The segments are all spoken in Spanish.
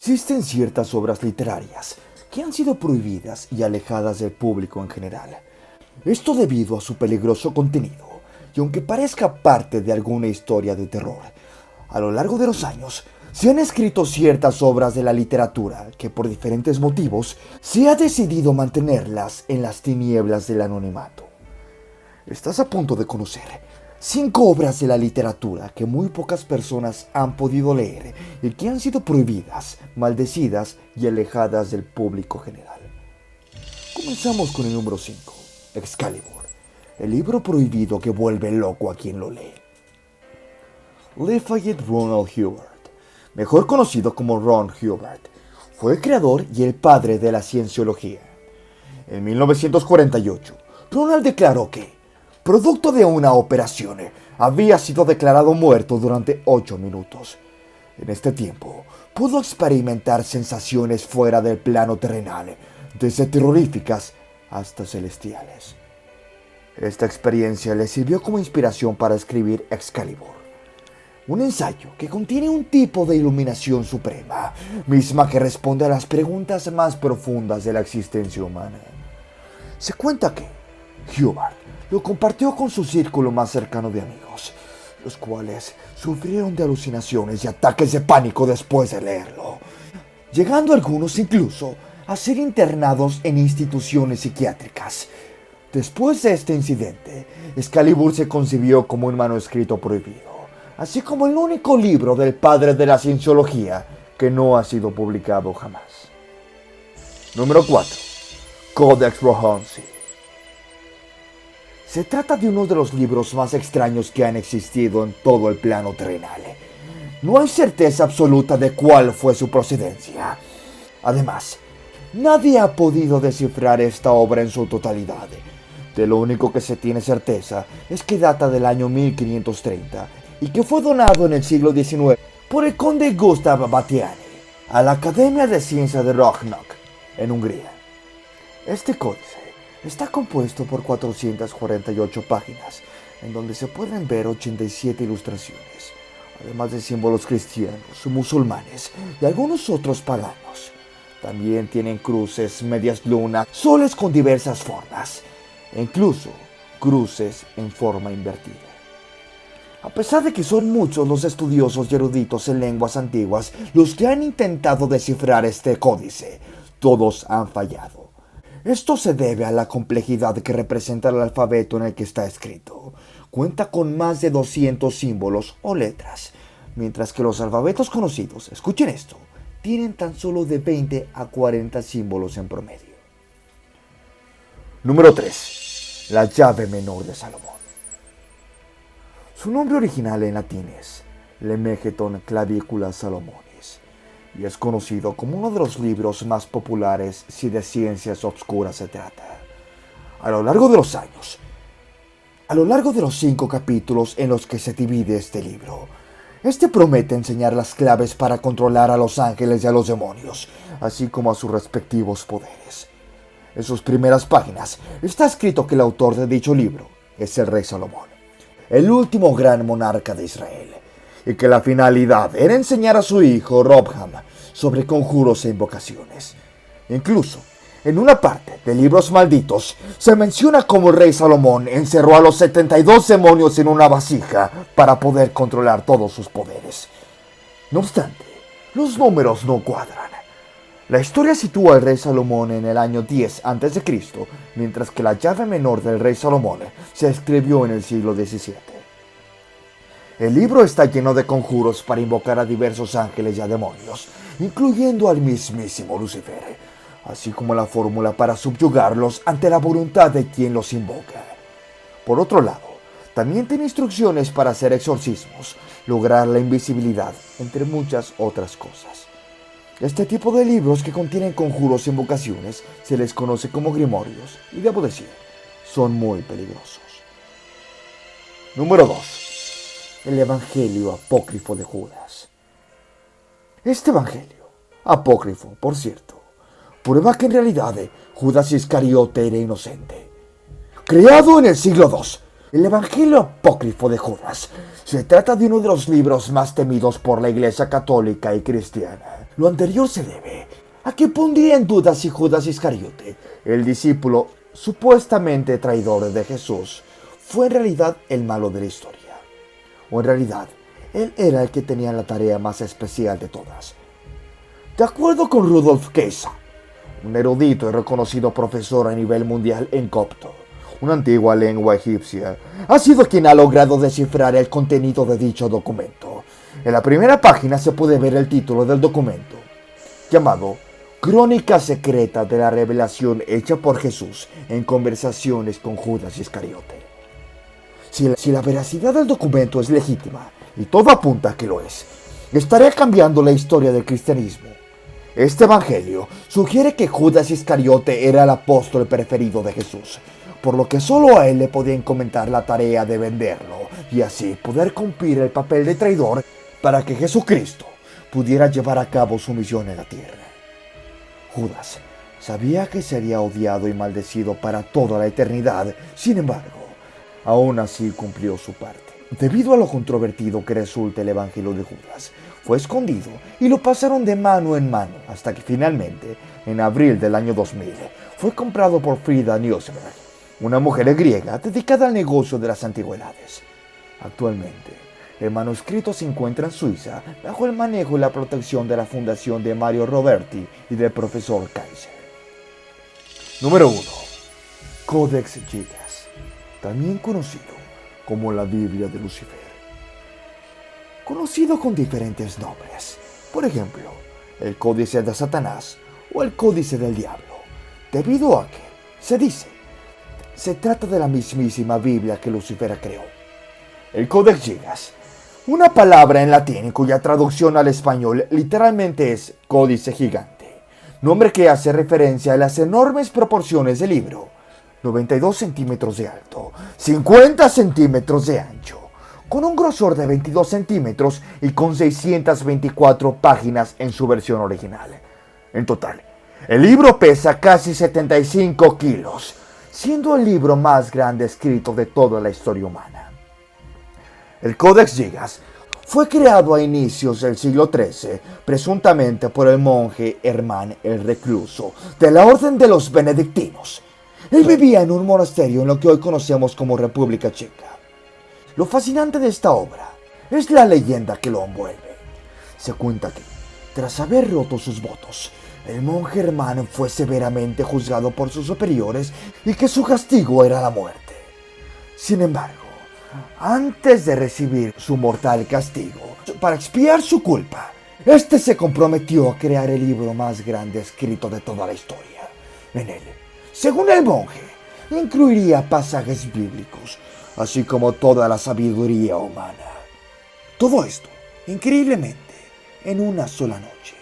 Existen ciertas obras literarias que han sido prohibidas y alejadas del público en general. Esto debido a su peligroso contenido, y aunque parezca parte de alguna historia de terror, a lo largo de los años se han escrito ciertas obras de la literatura que por diferentes motivos se ha decidido mantenerlas en las tinieblas del anonimato. Estás a punto de conocer 5 obras de la literatura que muy pocas personas han podido leer y que han sido prohibidas, maldecidas y alejadas del público general. Comenzamos con el número 5, Excalibur, el libro prohibido que vuelve loco a quien lo lee. Lafayette Ronald Hubert, mejor conocido como Ron Hubbard, fue el creador y el padre de la cienciología. En 1948, Ronald declaró que, producto de una operación, había sido declarado muerto durante 8 minutos. En este tiempo, pudo experimentar sensaciones fuera del plano terrenal, desde terroríficas hasta celestiales. Esta experiencia le sirvió como inspiración para escribir Excalibur, un ensayo que contiene un tipo de iluminación suprema, misma que responde a las preguntas más profundas de la existencia humana. Se cuenta que Hubbard lo compartió con su círculo más cercano de amigos, los cuales sufrieron de alucinaciones y ataques de pánico después de leerlo, llegando algunos incluso a ser internados en instituciones psiquiátricas. Después de este incidente, Excalibur se concibió como un manuscrito prohibido, así como el único libro del padre de la cienciología que no ha sido publicado jamás. Número 4. Codex Rohansi. Se trata de uno de los libros más extraños que han existido en todo el plano terrenal. No hay certeza absoluta de cuál fue su procedencia. Además, nadie ha podido descifrar esta obra en su totalidad. De lo único que se tiene certeza es que data del año 1530 y que fue donado en el siglo XIX por el conde Gustav Batthyány a la Academia de Ciencias de Roanoke, en Hungría. Este códice está compuesto por 448 páginas, en donde se pueden ver 87 ilustraciones, además de símbolos cristianos, musulmanes y algunos otros paganos. También tienen cruces, medias lunas, soles con diversas formas, e incluso cruces en forma invertida. A pesar de que son muchos los estudiosos y eruditos en lenguas antiguas los que han intentado descifrar este códice, todos han fallado. Esto se debe a la complejidad que representa el alfabeto en el que está escrito. Cuenta con más de 200 símbolos o letras, mientras que los alfabetos conocidos, escuchen esto, tienen tan solo de 20 a 40 símbolos en promedio. Número 3. La llave menor de Salomón. Su nombre original en latín es Lemegeton Clavicula Salomonis, y es conocido como uno de los libros más populares si de ciencias obscuras se trata. A lo largo de los años, a lo largo de los 5 capítulos en los que se divide este libro, este promete enseñar las claves para controlar a los ángeles y a los demonios, así como a sus respectivos poderes. En sus primeras páginas está escrito que el autor de dicho libro es el rey Salomón, el último gran monarca de Israel, y que la finalidad era enseñar a su hijo Ropham sobre conjuros e invocaciones. Incluso, en una parte de Libros Malditos, se menciona cómo el rey Salomón encerró a los 72 demonios en una vasija para poder controlar todos sus poderes. No obstante, los números no cuadran. La historia sitúa al rey Salomón en el año 10 a.C., mientras que la llave menor del rey Salomón se escribió en el siglo XVII. El libro está lleno de conjuros para invocar a diversos ángeles y a demonios, incluyendo al mismísimo Lucifer, así como la fórmula para subyugarlos ante la voluntad de quien los invoca. Por otro lado, también tiene instrucciones para hacer exorcismos, lograr la invisibilidad, entre muchas otras cosas. Este tipo de libros que contienen conjuros e invocaciones se les conoce como grimorios y, debo decir, son muy peligrosos. Número 2. El Evangelio Apócrifo de Judas. Este Evangelio, apócrifo, por cierto, prueba que en realidad Judas Iscariote era inocente. Creado en el siglo II, el Evangelio Apócrifo de Judas se trata de uno de los libros más temidos por la Iglesia católica y cristiana. Lo anterior se debe a que pondría en duda si Judas Iscariote, el discípulo supuestamente traidor de Jesús, fue en realidad el malo de la historia. O en realidad, él era el que tenía la tarea más especial de todas. De acuerdo con Rudolf Kesa, un erudito y reconocido profesor a nivel mundial en copto, una antigua lengua egipcia, ha sido quien ha logrado descifrar el contenido de dicho documento. En la primera página se puede ver el título del documento, llamado Crónica secreta de la revelación hecha por Jesús en conversaciones con Judas Iscariote. Si la veracidad del documento es legítima, y todo apunta a que lo es, estaría cambiando la historia del cristianismo. Este evangelio sugiere que Judas Iscariote era el apóstol preferido de Jesús, por lo que solo a él le podía encomendar la tarea de venderlo y así poder cumplir el papel de traidor para que Jesucristo pudiera llevar a cabo su misión en la tierra. Judas sabía que sería odiado y maldecido para toda la eternidad, sin embargo, aún así cumplió su parte. Debido a lo controvertido que resulta el Evangelio de Judas, fue escondido y lo pasaron de mano en mano hasta que finalmente, en abril del año 2000, fue comprado por Frida Newsberg, una mujer griega dedicada al negocio de las antigüedades. Actualmente, el manuscrito se encuentra en Suiza bajo el manejo y la protección de la fundación de Mario Roberti y del profesor Kaiser. Número 1. Codex Gigas, también conocido como la Biblia de Lucifer. Conocido con diferentes nombres, por ejemplo, el Códice de Satanás o el Códice del Diablo, debido a que, se dice, se trata de la mismísima Biblia que Lucifer creó. El Codex Gigas, una palabra en latín cuya traducción al español literalmente es códice gigante, nombre que hace referencia a las enormes proporciones del libro, 92 centímetros de alto, 50 centímetros de ancho, con un grosor de 22 centímetros y con 624 páginas en su versión original. En total, el libro pesa casi 75 kilos, siendo el libro más grande escrito de toda la historia humana. El Codex Gigas fue creado a inicios del siglo XIII, presuntamente por el monje Hermann el Recluso, de la Orden de los Benedictinos. Él vivía en un monasterio en lo que hoy conocemos como República Checa. Lo fascinante de esta obra es la leyenda que lo envuelve. Se cuenta que, tras haber roto sus votos, el monje Hermann fue severamente juzgado por sus superiores y que su castigo era la muerte. Sin embargo, antes de recibir su mortal castigo, para expiar su culpa, este se comprometió a crear el libro más grande escrito de toda la historia. En él, según el monje, incluiría pasajes bíblicos, así como toda la sabiduría humana. Todo esto, increíblemente, en una sola noche.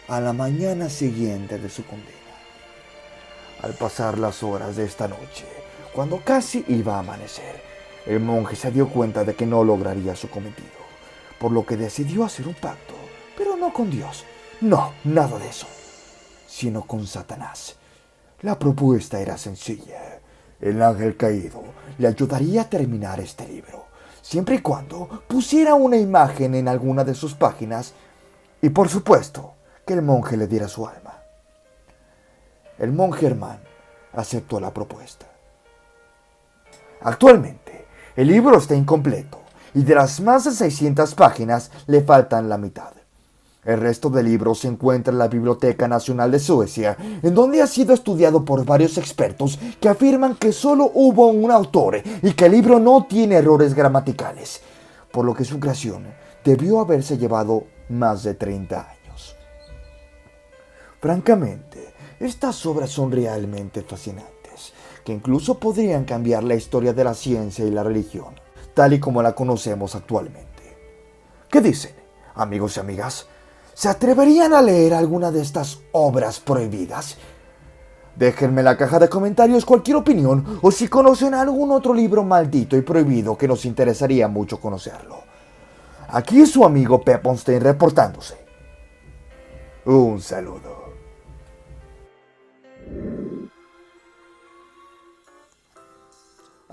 A la mañana siguiente de su condena. Al pasar las horas de esta noche, cuando casi iba a amanecer, el monje se dio cuenta de que no lograría su cometido, por lo que decidió hacer un pacto, pero no con Dios, no, nada de eso, sino con Satanás. La propuesta era sencilla. El ángel caído le ayudaría a terminar este libro, siempre y cuando pusiera una imagen en alguna de sus páginas y, por supuesto, que el monje le diera su alma. El monje Hermann aceptó la propuesta. Actualmente, el libro está incompleto y de las más de 600 páginas le faltan la mitad. El resto del libro se encuentra en la Biblioteca Nacional de Suecia, en donde ha sido estudiado por varios expertos que afirman que solo hubo un autor y que el libro no tiene errores gramaticales, por lo que su creación debió haberse llevado más de 30 años. Francamente, estas obras son realmente fascinantes, que incluso podrían cambiar la historia de la ciencia y la religión, tal y como la conocemos actualmente. ¿Qué dicen, amigos y amigas? ¿Se atreverían a leer alguna de estas obras prohibidas? Déjenme en la caja de comentarios cualquier opinión o si conocen algún otro libro maldito y prohibido que nos interesaría mucho conocerlo. Aquí es su amigo Pepponstein reportándose. Un saludo.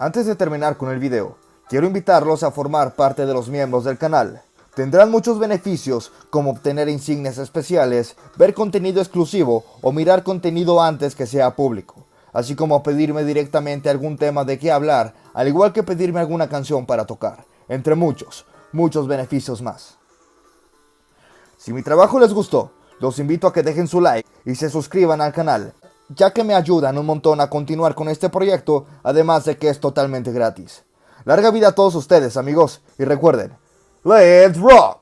Antes de terminar con el video, quiero invitarlos a formar parte de los miembros del canal. Tendrán muchos beneficios como obtener insignias especiales, ver contenido exclusivo o mirar contenido antes que sea público, así como pedirme directamente algún tema de qué hablar, al igual que pedirme alguna canción para tocar, entre muchos beneficios más. Si mi trabajo les gustó, los invito a que dejen su like y se suscriban al canal, ya que me ayudan un montón a continuar con este proyecto, además de que es totalmente gratis. Larga vida a todos ustedes, amigos, y recuerden, ¡Let's rock!